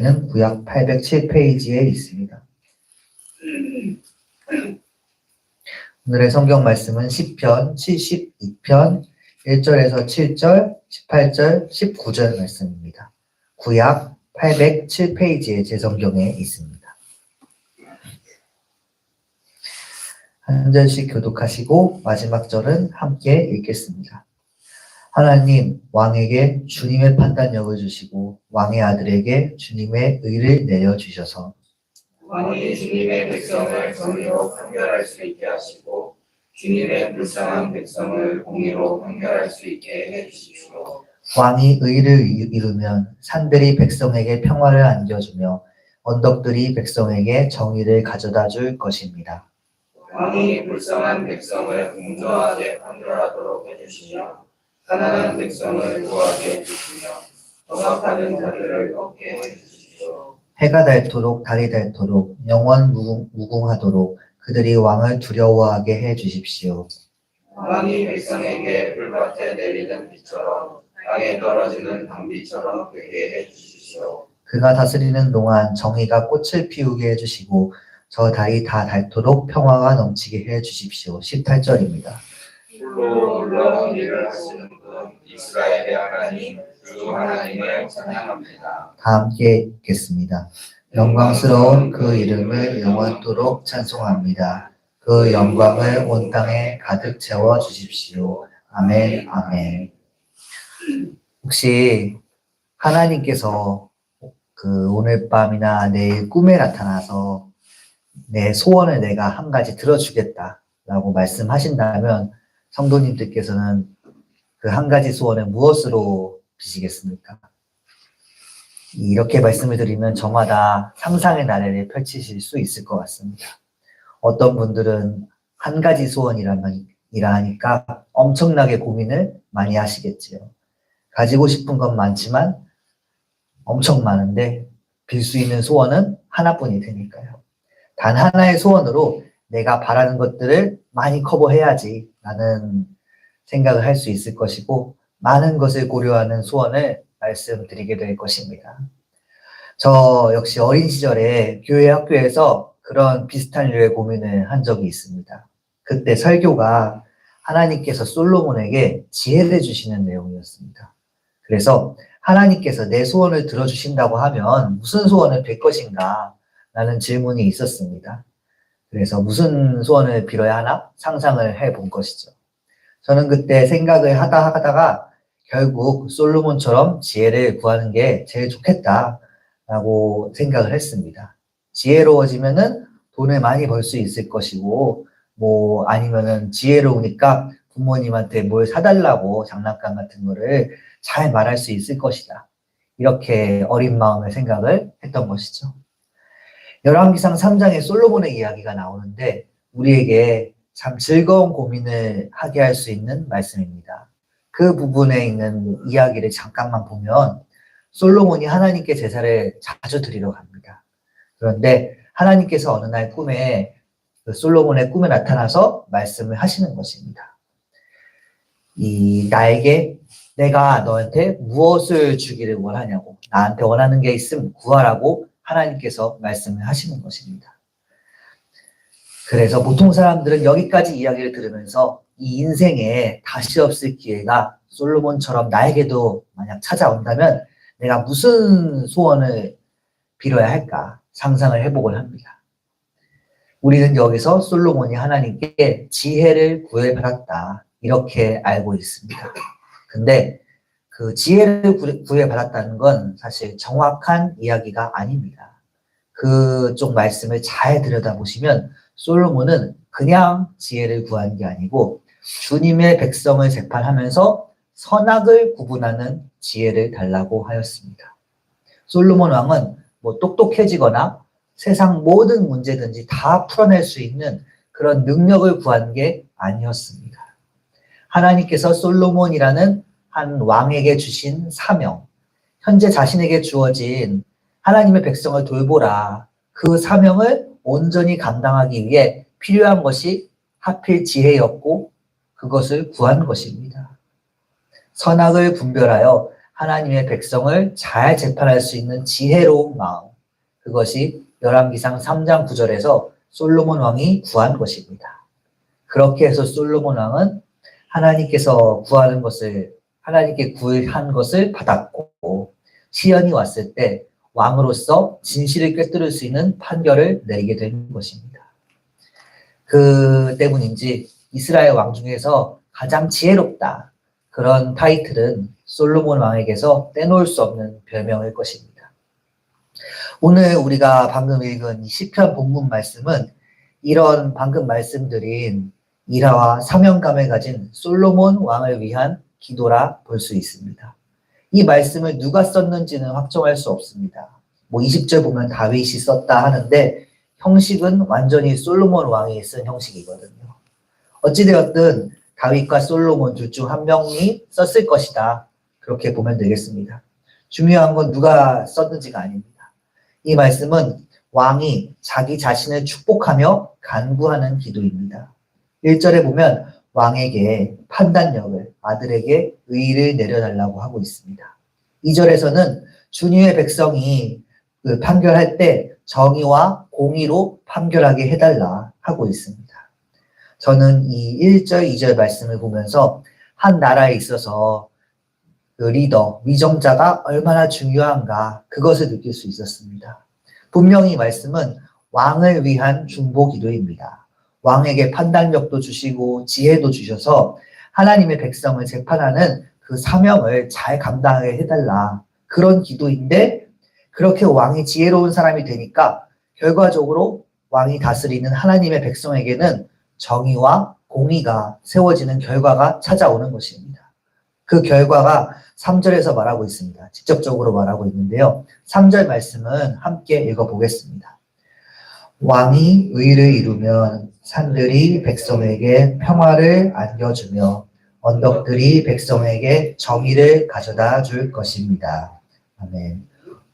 구약 807페이지에 있습니다. 오늘의 성경 말씀은 시편 72편 1절에서 7절, 18절, 19절 말씀입니다. 구약 807페이지의 제 성경에 있습니다. 한 절씩 교독하시고 마지막 절은 함께 읽겠습니다. 하나님, 왕에게 주님의 판단력을 주시고 왕의 아들에게 주님의 의를 내려주셔서 왕이 주님의 백성을 정의로 판결할 수 있게 하시고 주님의 불쌍한 백성을 공의로 판결할 수 있게 해주십시오. 왕이 의를 이루면 산들이 백성에게 평화를 안겨주며 언덕들이 백성에게 정의를 가져다 줄 것입니다. 왕이 불쌍한 백성을 공정하게 판결하도록 해주시며 가난한 백성을 구하게 해주시며 억압하는 자들을 꺾게 해주십시오. 해가 닳도록 달이 닳도록 영원 무궁하도록 그들이 왕을 두려워하게 해주십시오. 왕이 백성에게 불밭에 내리는 비처럼 땅에 떨어지는 단비처럼 되게 해주십시오. 그가 다스리는 동안 정의가 꽃을 피우게 해주시고 저 달이 다 닳도록 평화가 넘치게 해주십시오. 18절입니다. 불로 올라온 일을 하시는 분 이스라엘의 하나님 주 하나님을 찬양합니다. 다 함께 읽겠습니다. 영광스러운 그 이름을 영원토록 찬송합니다. 그 영광을 온 땅에 가득 채워 주십시오. 아멘, 아멘. 혹시 하나님께서 오늘 밤이나 내일 꿈에 나타나서 내 소원을 내가 한 가지 들어주겠다라고 말씀하신다면 성도님들께서는 그 한 가지 소원을 무엇으로 비시겠습니까? 이렇게 말씀을 드리면 저마다 상상의 나래를 펼치실 수 있을 것 같습니다. 어떤 분들은 한 가지 소원이라 하니까 엄청나게 고민을 많이 하시겠지요. 가지고 싶은 건 많지만 엄청 많은데 빌 수 있는 소원은 하나뿐이 되니까요. 단 하나의 소원으로 내가 바라는 것들을 많이 커버해야지 라는 생각을 할 수 있을 것이고 많은 것을 고려하는 소원을 말씀드리게 될 것입니다. 저 역시 어린 시절에 교회 학교에서 그런 비슷한 류의 고민을 한 적이 있습니다. 그때 설교가 하나님께서 솔로몬에게 지혜를 주시는 내용이었습니다. 그래서 하나님께서 내 소원을 들어주신다고 하면 무슨 소원을 빌 것인가 라는 질문이 있었습니다. 그래서 무슨 소원을 빌어야 하나 상상을 해본 것이죠. 저는 그때 생각을 하다가 결국 솔로몬처럼 지혜를 구하는 게 제일 좋겠다라고 생각을 했습니다. 지혜로워지면은 돈을 많이 벌 수 있을 것이고, 아니면은 지혜로우니까 부모님한테 뭘 사달라고 장난감 같은 거를 잘 말할 수 있을 것이다. 이렇게 어린 마음의 생각을 했던 것이죠. 열왕기상 3장에 솔로몬의 이야기가 나오는데 우리에게 참 즐거운 고민을 하게 할 수 있는 말씀입니다. 그 부분에 있는 이야기를 잠깐만 보면 솔로몬이 하나님께 제사를 자주 드리러 갑니다. 그런데 하나님께서 어느 날 꿈에 솔로몬의 꿈에 나타나서 말씀을 하시는 것입니다. 내가 너한테 무엇을 주기를 원하냐고, 나한테 원하는 게 있으면 구하라고 하나님께서 말씀을 하시는 것입니다. 그래서 보통 사람들은 여기까지 이야기를 들으면서 이 인생에 다시 없을 기회가 솔로몬처럼 나에게도 만약 찾아온다면 내가 무슨 소원을 빌어야 할까 상상을 해보곤 합니다. 우리는 여기서 솔로몬이 하나님께 지혜를 구해받았다 이렇게 알고 있습니다. 근데 그 지혜를 구해받았다는 건 사실 정확한 이야기가 아닙니다. 그쪽 말씀을 잘 들여다보시면 솔로몬은 그냥 지혜를 구한 게 아니고 주님의 백성을 재판하면서 선악을 구분하는 지혜를 달라고 하였습니다. 솔로몬 왕은 똑똑해지거나 세상 모든 문제든지 다 풀어낼 수 있는 그런 능력을 구한 게 아니었습니다. 하나님께서 솔로몬이라는 한 왕에게 주신 사명, 현재 자신에게 주어진 하나님의 백성을 돌보라. 그 사명을 온전히 감당하기 위해 필요한 것이 하필 지혜였고 그것을 구한 것입니다. 선악을 분별하여 하나님의 백성을 잘 재판할 수 있는 지혜로운 마음, 그것이 열왕기상 3장 9절에서 솔로몬 왕이 구한 것입니다. 그렇게 해서 솔로몬 왕은 하나님께서 하나님께 구한 것을 받았고, 시련이 왔을 때 왕으로서 진실을 꿰뚫을 수 있는 판결을 내리게 된 것입니다. 그 때문인지 이스라엘 왕 중에서 가장 지혜롭다, 그런 타이틀은 솔로몬 왕에게서 떼놓을 수 없는 별명일 것입니다. 오늘 우리가 방금 읽은 시편 본문 말씀은 이런 방금 말씀드린 일화와 사명감을 가진 솔로몬 왕을 위한 기도라 볼 수 있습니다. 이 말씀을 누가 썼는지는 확정할 수 없습니다. 20절 보면 다윗이 썼다 하는데 형식은 완전히 솔로몬 왕이 쓴 형식이거든요. 어찌되었든 다윗과 솔로몬 둘 중 한 명이 썼을 것이다, 그렇게 보면 되겠습니다. 중요한 건 누가 썼는지가 아닙니다. 이 말씀은 왕이 자기 자신을 축복하며 간구하는 기도입니다. 1절에 보면 왕에게 판단력을, 아들에게 의의를 내려달라고 하고 있습니다. 2절에서는 주님의 백성이 판결할 때 정의와 공의로 판결하게 해달라 하고 있습니다. 저는 이 1절, 2절 말씀을 보면서 한 나라에 있어서 그 리더, 위정자가 얼마나 중요한가, 그것을 느낄 수 있었습니다. 분명히 이 말씀은 왕을 위한 중보 기도입니다. 왕에게 판단력도 주시고 지혜도 주셔서 하나님의 백성을 재판하는 그 사명을 잘 감당하게 해달라, 그런 기도인데, 그렇게 왕이 지혜로운 사람이 되니까 결과적으로 왕이 다스리는 하나님의 백성에게는 정의와 공의가 세워지는 결과가 찾아오는 것입니다. 그 결과가 3절에서 말하고 있습니다. 직접적으로 말하고 있는데요. 3절 말씀은 함께 읽어보겠습니다. 왕이 의를 이루면 산들이 백성에게 평화를 안겨주며 언덕들이 백성에게 정의를 가져다 줄 것입니다. 아멘.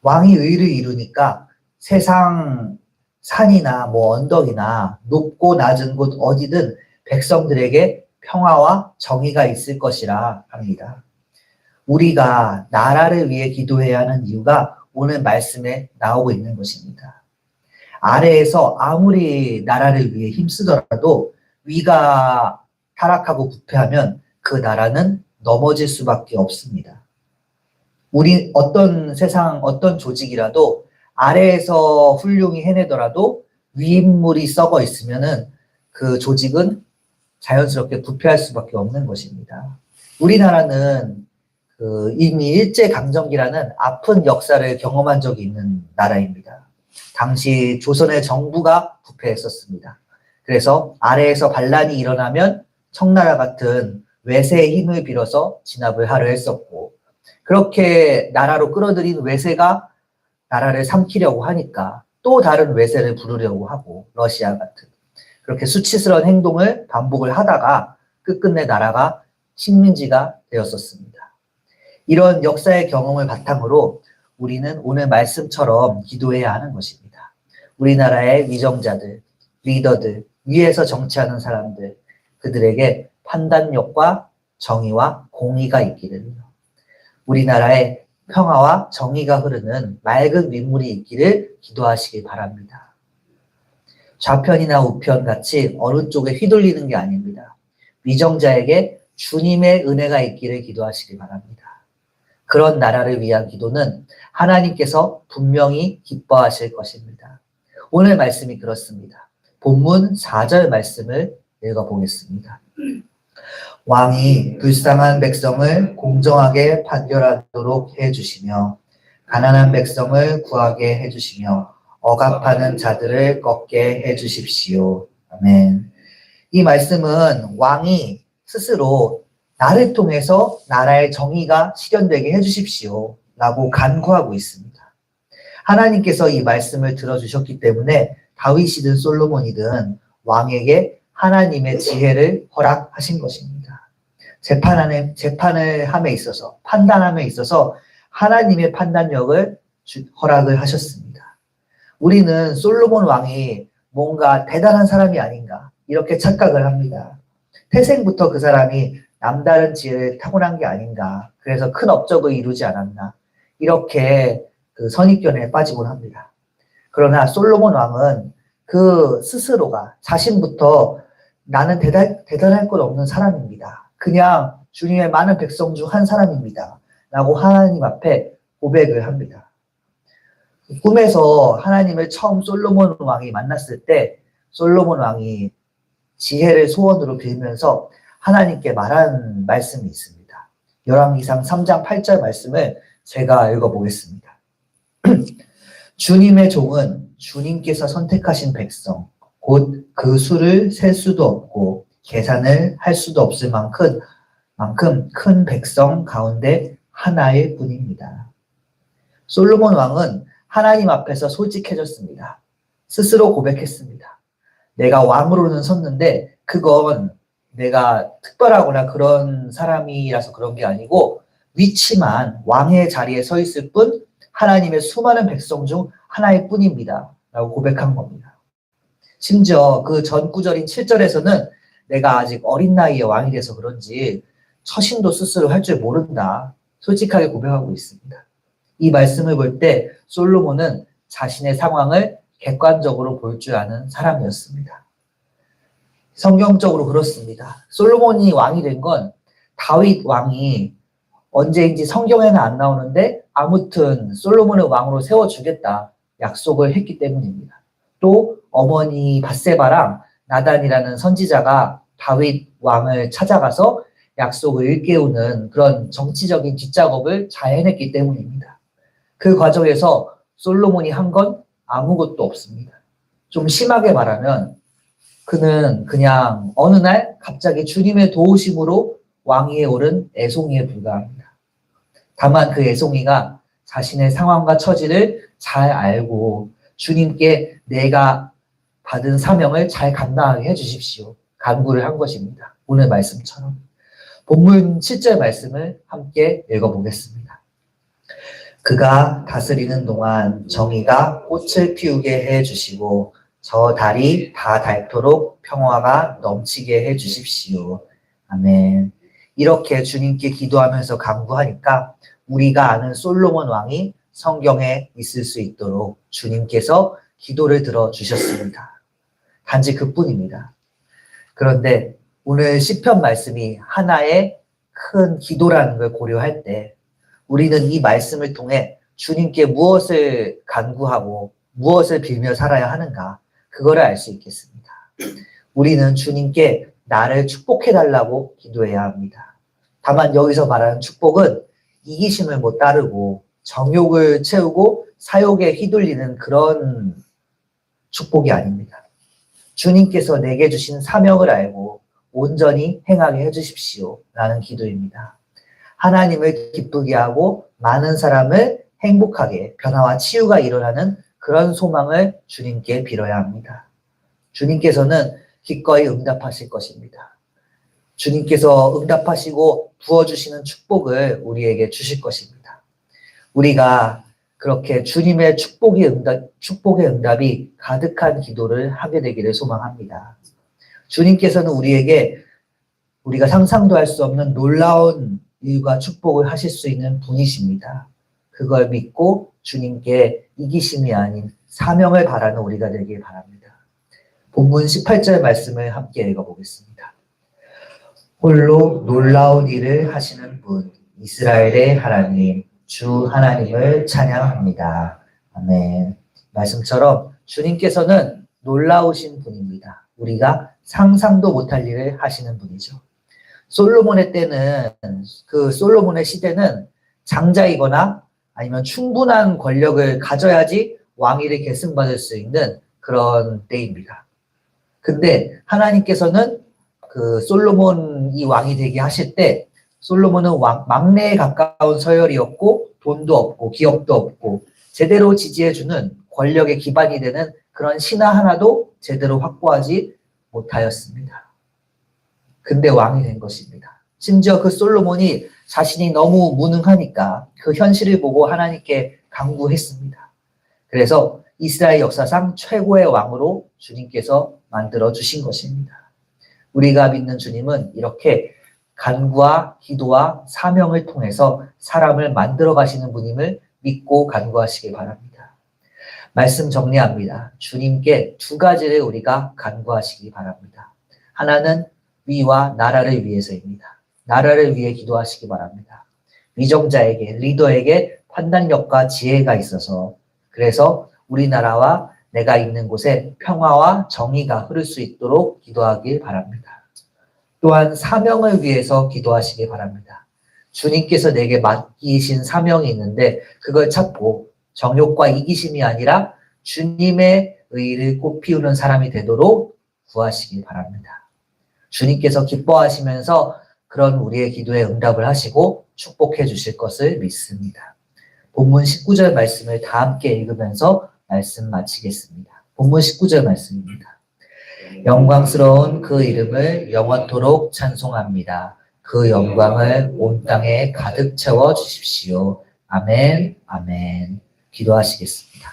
왕이 의를 이루니까 세상 산이나 언덕이나 높고 낮은 곳 어디든 백성들에게 평화와 정의가 있을 것이라 합니다. 우리가 나라를 위해 기도해야 하는 이유가 오늘 말씀에 나오고 있는 것입니다. 아래에서 아무리 나라를 위해 힘쓰더라도 위가 타락하고 부패하면 그 나라는 넘어질 수밖에 없습니다. 우리 어떤 조직이라도 아래에서 훌륭히 해내더라도 위인물이 썩어 있으면은 그 조직은 자연스럽게 부패할 수밖에 없는 것입니다. 우리나라는 이미 일제강점기라는 아픈 역사를 경험한 적이 있는 나라입니다. 당시 조선의 정부가 부패했었습니다. 그래서 아래에서 반란이 일어나면 청나라 같은 외세의 힘을 빌어서 진압을 하려 했었고, 그렇게 나라로 끌어들인 외세가 나라를 삼키려고 하니까 또 다른 외세를 부르려고 하고, 러시아 같은 그렇게 수치스러운 행동을 반복을 하다가 끝끝내 나라가 식민지가 되었었습니다. 이런 역사의 경험을 바탕으로 우리는 오늘 말씀처럼 기도해야 하는 것입니다. 우리나라의 위정자들, 리더들, 위에서 정치하는 사람들, 그들에게 판단력과 정의와 공의가 있기를, 우리나라에 평화와 정의가 흐르는 맑은 민물이 있기를 기도하시기 바랍니다. 좌편이나 우편 같이 어느 쪽에 휘둘리는 게 아닙니다. 위정자에게 주님의 은혜가 있기를 기도하시기 바랍니다. 그런 나라를 위한 기도는 하나님께서 분명히 기뻐하실 것입니다. 오늘 말씀이 그렇습니다. 본문 4절 말씀을 읽어보겠습니다. 왕이 불쌍한 백성을 공정하게 판결하도록 해주시며 가난한 백성을 구하게 해주시며 억압하는 자들을 꺾게 해주십시오. 아멘. 이 말씀은 왕이 스스로 나를 통해서 나라의 정의가 실현되게 해주십시오 라고 간구하고 있습니다. 하나님께서 이 말씀을 들어주셨기 때문에 다윗이든 솔로몬이든 왕에게 하나님의 지혜를 허락하신 것입니다. 재판을 함에 있어서, 판단함에 있어서 하나님의 판단력을 허락을 하셨습니다. 우리는 솔로몬 왕이 뭔가 대단한 사람이 아닌가 이렇게 착각을 합니다. 태생부터 그 사람이 남다른 지혜를 타고난 게 아닌가. 그래서 큰 업적을 이루지 않았나. 이렇게 그 선입견에 빠지곤 합니다. 그러나 솔로몬 왕은 그 스스로가 자신부터 나는 대단할 것 없는 사람입니다. 그냥 주님의 많은 백성 중 한 사람입니다. 라고 하나님 앞에 고백을 합니다. 꿈에서 하나님을 처음 솔로몬 왕이 만났을 때 솔로몬 왕이 지혜를 소원으로 빌면서 하나님께 말한 말씀이 있습니다. 열왕기상 3장 8절 말씀을 제가 읽어보겠습니다. 주님의 종은 주님께서 선택하신 백성, 곧 그 수를 셀 수도 없고 계산을 할 수도 없을 만큼 큰 백성 가운데 하나일 뿐입니다. 솔로몬 왕은 하나님 앞에서 솔직해졌습니다. 스스로 고백했습니다. 내가 왕으로는 섰는데 그건 내가 특별하거나 그런 사람이라서 그런 게 아니고 위치만 왕의 자리에 서 있을 뿐 하나님의 수많은 백성 중 하나일 뿐입니다. 라고 고백한 겁니다. 심지어 그 전 구절인 7절에서는 내가 아직 어린 나이에 왕이 돼서 그런지 처신도 스스로 할 줄 모른다. 솔직하게 고백하고 있습니다. 이 말씀을 볼 때 솔로몬은 자신의 상황을 객관적으로 볼 줄 아는 사람이었습니다. 성경적으로 그렇습니다. 솔로몬이 왕이 된 건 다윗 왕이 언제인지 성경에는 안 나오는데 아무튼 솔로몬을 왕으로 세워주겠다 약속을 했기 때문입니다. 또 어머니 밧세바랑 나단이라는 선지자가 다윗 왕을 찾아가서 약속을 일깨우는 그런 정치적인 뒷작업을 잘 해냈기 때문입니다. 그 과정에서 솔로몬이 한 건 아무것도 없습니다. 좀 심하게 말하면 그는 그냥 어느 날 갑자기 주님의 도우심으로 왕위에 오른 애송이에 불과합니다. 다만 그 애송이가 자신의 상황과 처지를 잘 알고 주님께 내가 받은 사명을 잘 감당하게 해주십시오. 간구를 한 것입니다. 오늘 말씀처럼. 본문 7절 말씀을 함께 읽어보겠습니다. 그가 다스리는 동안 정의가 꽃을 피우게 해주시고 저 달이 다 닳도록 평화가 넘치게 해주십시오. 아멘. 이렇게 주님께 기도하면서 간구하니까 우리가 아는 솔로몬 왕이 성경에 있을 수 있도록 주님께서 기도를 들어주셨습니다. 단지 그뿐입니다. 그런데 오늘 시편 말씀이 하나의 큰 기도라는 걸 고려할 때 우리는 이 말씀을 통해 주님께 무엇을 간구하고 무엇을 빌며 살아야 하는가 그거를 알 수 있겠습니다. 우리는 주님께 나를 축복해달라고 기도해야 합니다. 다만 여기서 말하는 축복은 이기심을 못 따르고 정욕을 채우고 사욕에 휘둘리는 그런 축복이 아닙니다. 주님께서 내게 주신 사명을 알고 온전히 행하게 해주십시오. 라는 기도입니다. 하나님을 기쁘게 하고 많은 사람을 행복하게 변화와 치유가 일어나는 그런 소망을 주님께 빌어야 합니다. 주님께서는 기꺼이 응답하실 것입니다. 주님께서 응답하시고 부어주시는 축복을 우리에게 주실 것입니다. 우리가 그렇게 주님의 축복의 응답이 가득한 기도를 하게 되기를 소망합니다. 주님께서는 우리에게 우리가 상상도 할 수 없는 놀라운 일과 축복을 하실 수 있는 분이십니다. 그걸 믿고 주님께 이기심이 아닌 사명을 바라는 우리가 되길 바랍니다. 본문 18절 말씀을 함께 읽어보겠습니다. 홀로 놀라운 일을 하시는 분, 이스라엘의 하나님, 주 하나님을 찬양합니다. 아멘. 말씀처럼 주님께서는 놀라우신 분입니다. 우리가 상상도 못할 일을 하시는 분이죠. 솔로몬의 때는, 그 솔로몬의 시대는 장자이거나 아니면 충분한 권력을 가져야지 왕위를 계승받을 수 있는 그런 때입니다. 근데 하나님께서는 그 솔로몬이 왕이 되게 하실 때 솔로몬은 막내에 가까운 서열이었고 돈도 없고 기업도 없고 제대로 지지해주는 권력의 기반이 되는 그런 신하 하나도 제대로 확보하지 못하였습니다. 근데 왕이 된 것입니다. 심지어 그 솔로몬이 자신이 너무 무능하니까 그 현실을 보고 하나님께 간구했습니다. 그래서 이스라엘 역사상 최고의 왕으로 주님께서 만들어 주신 것입니다. 우리가 믿는 주님은 이렇게 간구와 기도와 사명을 통해서 사람을 만들어 가시는 분임을 믿고 간구하시기 바랍니다. 말씀 정리합니다. 주님께 두 가지를 우리가 간구하시기 바랍니다. 하나는 위와 나라를 위해서입니다. 나라를 위해 기도하시기 바랍니다. 위정자에게, 리더에게 판단력과 지혜가 있어서 그래서 우리나라와 내가 있는 곳에 평화와 정의가 흐를 수 있도록 기도하길 바랍니다. 또한 사명을 위해서 기도하시기 바랍니다. 주님께서 내게 맡기신 사명이 있는데 그걸 찾고 정욕과 이기심이 아니라 주님의 의를 꽃피우는 사람이 되도록 구하시기 바랍니다. 주님께서 기뻐하시면서 그런 우리의 기도에 응답을 하시고 축복해 주실 것을 믿습니다. 본문 19절 말씀을 다 함께 읽으면서 말씀 마치겠습니다. 본문 19절 말씀입니다. 영광스러운 그 이름을 영원토록 찬송합니다. 그 영광을 온 땅에 가득 채워 주십시오. 아멘, 아멘. 기도하시겠습니다.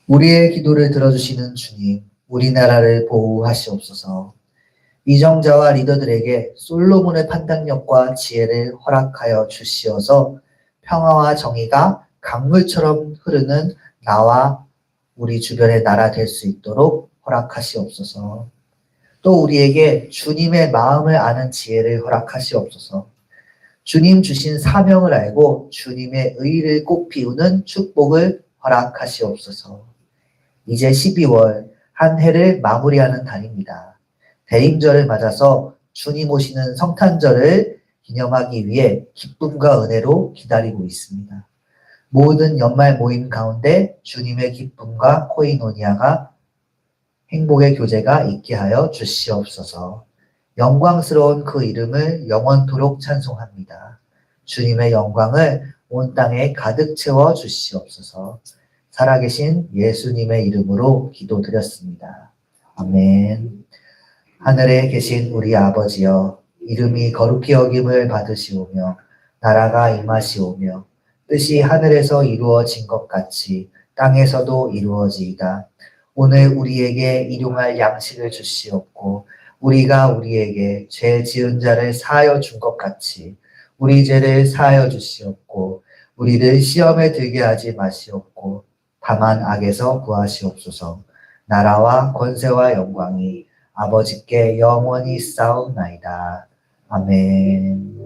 우리의 기도를 들어주시는 주님, 우리나라를 보호하시옵소서. 위정자와 리더들에게 솔로몬의 판단력과 지혜를 허락하여 주시어서 평화와 정의가 강물처럼 흐르는 나와 우리 주변의 나라 될 수 있도록 허락하시옵소서. 또 우리에게 주님의 마음을 아는 지혜를 허락하시옵소서. 주님 주신 사명을 알고 주님의 의를 꽃피우는 축복을 허락하시옵소서. 이제 12월 한 해를 마무리하는 달입니다. 대림절을 맞아서 주님 오시는 성탄절을 기념하기 위해 기쁨과 은혜로 기다리고 있습니다. 모든 연말 모임 가운데 주님의 기쁨과 코이노니아가 행복의 교제가 있게 하여 주시옵소서. 영광스러운 그 이름을 영원토록 찬송합니다. 주님의 영광을 온 땅에 가득 채워 주시옵소서. 살아계신 예수님의 이름으로 기도드렸습니다. 아멘. 하늘에 계신 우리 아버지여, 이름이 거룩히 여김을 받으시오며 나라가 임하시오며 뜻이 하늘에서 이루어진 것 같이 땅에서도 이루어지이다. 오늘 우리에게 일용할 양식을 주시옵고 우리가 우리에게 죄 지은 자를 사하여 준 것 같이 우리 죄를 사하여 주시옵고 우리를 시험에 들게 하지 마시옵고 다만 악에서 구하시옵소서. 나라와 권세와 영광이 아버지께 영원히 싸우나이다. 아멘.